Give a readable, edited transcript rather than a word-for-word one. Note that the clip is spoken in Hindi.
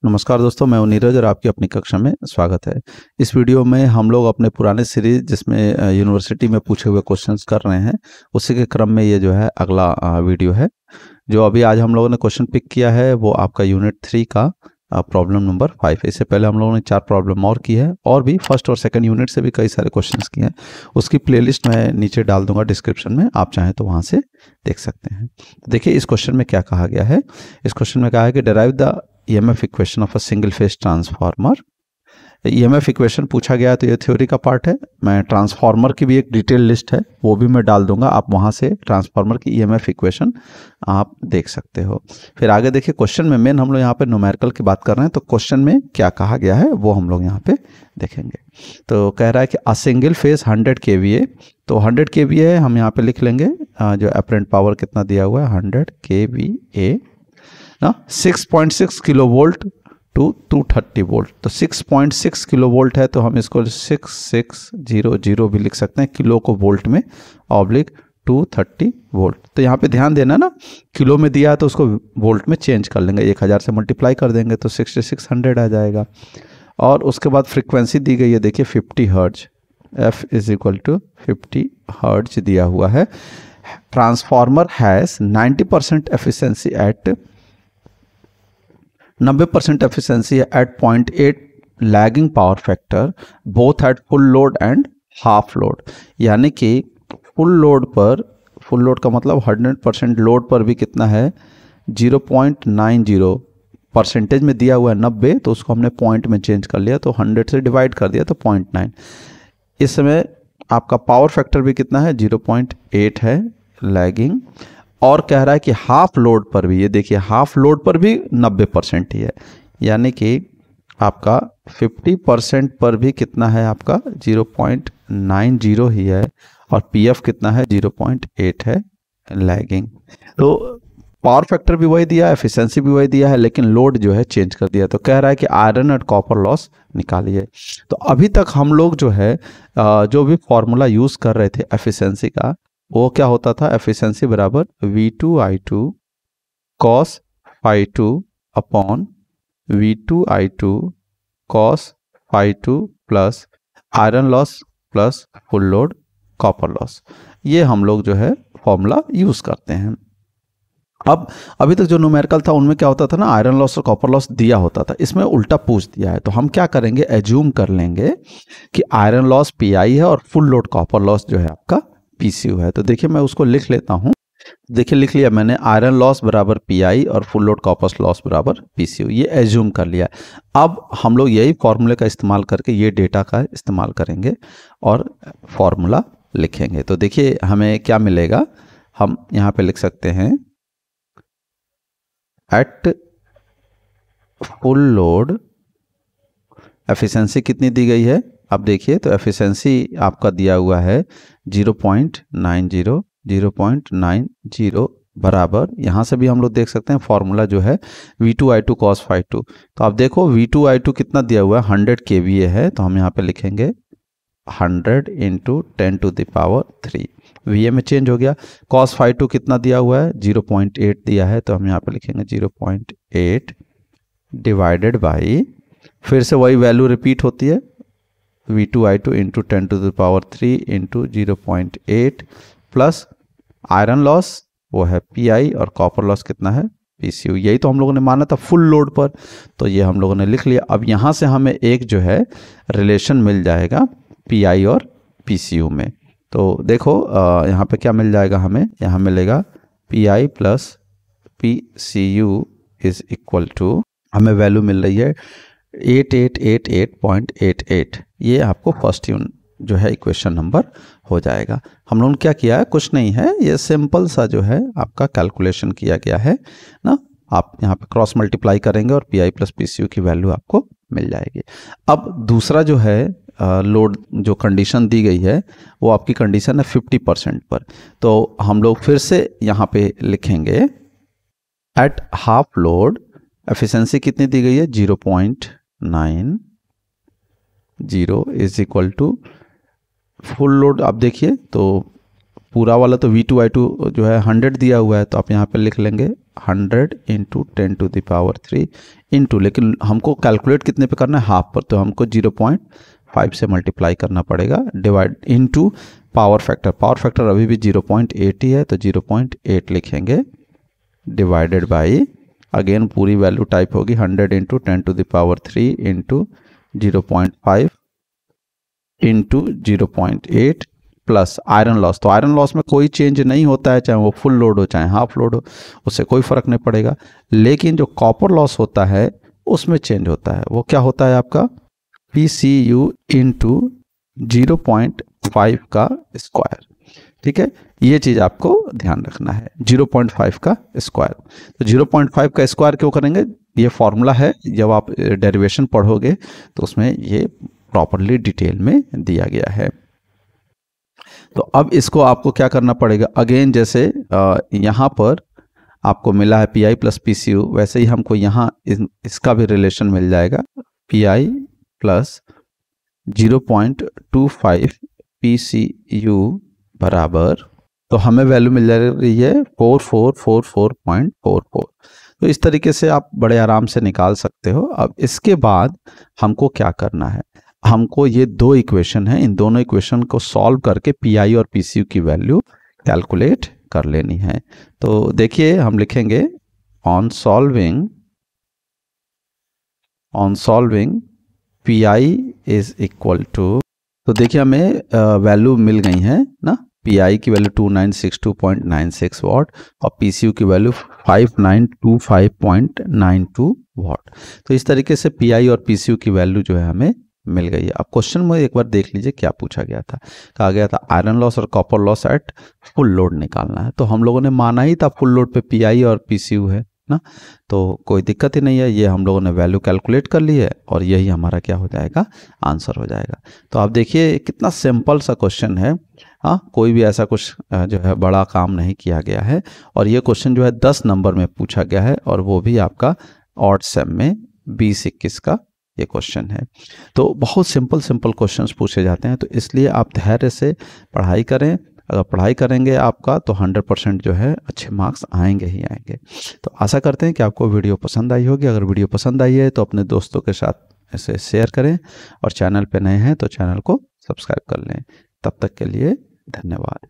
नमस्कार दोस्तों, मैं हूं नीरज और आपकी अपनी कक्षा में स्वागत है। इस वीडियो में हम लोग अपने पुराने सीरीज जिसमें यूनिवर्सिटी में पूछे हुए क्वेश्चंस कर रहे हैं, उसी के क्रम में ये जो है अगला वीडियो है। जो अभी आज हम लोगों ने क्वेश्चन पिक किया है वो आपका यूनिट 3 का प्रॉब्लम नंबर 5। इससे पहले हम लोगों ने 4 प्रॉब्लम और की है और भी फर्स्ट और सेकंड यूनिट से भी कई सारे क्वेश्चंस किए हैं। उसकी प्लेलिस्ट मैं नीचे डाल दूंगा डिस्क्रिप्शन में, आप चाहें तो वहाँ से देख सकते हैं। देखिए इस क्वेश्चन में क्या कहा गया है। इस क्वेश्चन में कहा है कि derive the EMF equation of a single phase transformer. EMF equation पूछा गया तो ये थ्योरी का पार्ट है। मैं ट्रांसफार्मर की भी एक डिटेल लिस्ट है वो भी मैं डाल दूंगा, आप वहां से ट्रांसफार्मर की EMF इक्वेशन आप देख सकते हो। फिर आगे देखिए क्वेश्चन में मेन हम लोग यहाँ पे न्यूमेरिकल की बात कर रहे हैं, तो क्वेश्चन में क्या कहा गया है वो हम लोग यहाँ पे देखेंगे। तो कह रहा है कि अ सिंगल फेज 100 kVA, तो 100 kVA हम यहाँ पे लिख लेंगे। जो अपरेंट पावर कितना दिया हुआ है 100 kVA ना, 6.6 किलो वोल्ट टू 230 वोल्ट। तो 6.6 किलो वोल्ट है तो हम इसको 6600 भी लिख सकते हैं, किलो को वोल्ट में ऑब्लिक 230 वोल्ट। तो यहाँ पे ध्यान देना ना, किलो में दिया है तो उसको वोल्ट में चेंज कर लेंगे, 1000 से मल्टीप्लाई कर देंगे तो 6600 आ जाएगा। और उसके बाद फ्रीक्वेंसी दी गई है, देखिए 50 hertz, F is equal to 50 hertz दिया हुआ है। Transformer has 90% efficiency at 90% efficiency at 0.8 lagging power factor both at full load and half load. यानी कि फुल लोड का मतलब 100% लोड पर भी कितना है 0.90 परसेंटेज में दिया हुआ है 90, तो उसको हमने पॉइंट में चेंज कर लिया तो 100 से डिवाइड कर दिया तो 0.9। इस समय आपका पावर फैक्टर भी कितना है 0.8 है लैगिंग। और कह रहा है कि हाफ लोड पर भी, ये देखिए हाफ लोड पर भी 90% ही है, यानी कि आपका 50% पर भी कितना है आपका 0.90 ही है, और PF कितना है 0.8 है लैगिंग। तो पावर फैक्टर भी वही दिया है, एफिशिएंसी भी वही दिया है, लेकिन लोड जो है चेंज कर दिया। तो कह रहा है कि आयरन और कॉपर लॉस निकालिए। तो अभी तक हम लोग जो है जो भी फॉर्मूला यूज़ कर रहे थे एफिशिएंसी का, वो क्या होता था, एफिशिएंसी बराबर V2I2 cos phi2 upon V2I2 cos phi2 plus iron loss plus full load copper loss. ये हम लोग जो है फॉर्मूला यूज करते हैं। अब अभी तक जो न्यूमेरिकल था उनमें क्या होता था ना, आयरन लॉस और कॉपर लॉस दिया होता था, इसमें उल्टा पूछ दिया है। तो हम क्या करेंगे, एज्यूम कर लेंगे कि आयरन लॉस PI है और फुल लोड कॉपर लॉस जो है आपका PCU है। तो देखिए मैं उसको लिख लेता हूँ। देखिए लिख लिया मैंने, आयरन लॉस बराबर PI और फुल लोड कॉपर लॉस बराबर PCU, ये एज्यूम कर लिया। अब हम लोग यही फॉर्मूले का इस्तेमाल करके ये डेटा का इस्तेमाल करेंगे और फॉर्मूला लिखेंगे। तो देखिए हमें क्या मिलेगा, हम यहाँ पे लिख सकते हैं एट फुल लोड एफिशिएंसी कितनी दी गई है। अब देखिए तो एफिशिएंसी आपका दिया हुआ है 0.90 बराबर, यहाँ से भी हम लोग देख सकते हैं फॉर्मूला जो है V2I2 cos phi2। तो आप देखो V2I2 कितना दिया हुआ है 100 kVA है, तो हम यहाँ पे लिखेंगे 100 × 10⁻³ VA में चेंज हो गया। cos phi2 कितना दिया हुआ है 0.8 दिया है, तो हम यहाँ पे लिखेंगे 0.8 डिवाइडेड बाई, फिर से वही वैल्यू रिपीट होती है V2I2 × 10⁻³ × 0.8 प्लस आयरन लॉस वो है PI और कॉपर लॉस कितना है PCU। यही तो हम लोगों ने माना था फुल लोड पर, तो ये हम लोगों ने लिख लिया। अब यहाँ से हमें एक जो है रिलेशन मिल जाएगा PI और PCU में। तो देखो यहाँ पे क्या मिल जाएगा हमें, यहाँ मिलेगा PI plus PCU is equal to, हमें वैल्यू मिल रही है 8888.88। ये आपको फर्स्ट जो है इक्वेशन नंबर हो जाएगा। हम लोगों ने क्या किया है, कुछ नहीं है, ये सिंपल सा जो है आपका कैलकुलेशन किया गया है ना। आप यहाँ पे क्रॉस मल्टीप्लाई करेंगे और PI प्लस PCU की वैल्यू आपको मिल जाएगी। अब दूसरा जो है लोड जो कंडीशन दी गई है वो आपकी कंडीशन है 50% पर। तो हम लोग फिर से यहाँ पे लिखेंगे एट हाफ लोड एफिशिएंसी कितनी दी गई है 0.90 is equal to full load. आप देखिए तो पूरा वाला तो V2I2 जो है 100 दिया हुआ है, तो आप यहाँ पे लिख लेंगे 100 इंटू 10⁻³ इंटू, लेकिन हमको कैलकुलेट कितने पे करना है, हाफ पर, तो हमको 0.5 से मल्टीप्लाई करना पड़ेगा, डिवाइड इंटू पावर फैक्टर अभी भी 0.8 ही है, तो 0.8 लिखेंगे, डिवाइडेड बाई, अगेन पूरी वैल्यू टाइप होगी 100 into 10⁻³ into 0.5 into 0.8 plus iron loss. तो आयरन लॉस में कोई चेंज नहीं होता है, चाहे वो फुल लोड हो चाहे हाफ लोड हो, उससे कोई फर्क नहीं पड़ेगा। लेकिन जो कॉपर लॉस होता है उसमें चेंज होता है। वो क्या होता है आपका PCU इंटू 0.5 का स्क्वायर। ठीक है, ये चीज़ आपको ध्यान रखना है, 0.5 का स्क्वायर। तो 0.5 का स्क्वायर क्यों करेंगे, ये फॉर्मूला है, जब आप डेरिवेशन पढ़ोगे तो उसमें ये प्रॉपरली डिटेल में दिया गया है। तो अब इसको आपको क्या करना पड़ेगा, अगेन जैसे यहाँ पर आपको मिला है PI प्लस PCU, वैसे ही हमको यहाँ इसका भी रिलेशन मिल जाएगा, PI प्लस 0.25 PCU बराबर, तो हमें वैल्यू मिल जा रही है 4444.44। तो इस तरीके से आप बड़े आराम से निकाल सकते हो। अब इसके बाद हमको क्या करना है, हमको ये दो इक्वेशन है, इन दोनों इक्वेशन को सॉल्व करके PI और PCU की वैल्यू कैलकुलेट कर लेनी है। तो देखिए हम लिखेंगे on solving PI is equal to, तो देखिए हमें वैल्यू मिल गई है ना, PI की वैल्यू 2962.96 वाट और PCU की वैल्यू 5925.92 वाट। तो इस तरीके से PI और PCU की वैल्यू जो है हमें मिल गई है। अब क्वेश्चन में एक बार देख लीजिए क्या पूछा गया था, कहा गया था आयरन लॉस और copper loss eight full load निकालना है। तो हम लोगों ने माना ही था फुल लोड पे PI और PCU है ना, तो कोई दिक्कत ही नहीं है, ये हम लोगों ने वैल्यू कैलकुलेट कर ली है और यही हमारा क्या हो जाएगा, आंसर हो जाएगा। तो आप देखिए कितना सिंपल सा क्वेश्चन है, हाँ, कोई भी ऐसा कुछ जो है बड़ा काम नहीं किया गया है। और ये क्वेश्चन जो है 10 नंबर में पूछा गया है, और वो भी आपका ऑड सेम में 20-21 का ये क्वेश्चन है। तो बहुत सिंपल क्वेश्चंस पूछे जाते हैं, तो इसलिए आप धैर्य से पढ़ाई करें। अगर पढ़ाई करेंगे आपका तो 100% जो है अच्छे मार्क्स आएंगे ही आएंगे। तो आशा करते हैं कि आपको वीडियो पसंद आई होगी। अगर वीडियो पसंद आई है तो अपने दोस्तों के साथ इसे शेयर करें, और चैनल पे नए हैं तो चैनल को सब्सक्राइब कर लें। तब तक के लिए धन्यवाद।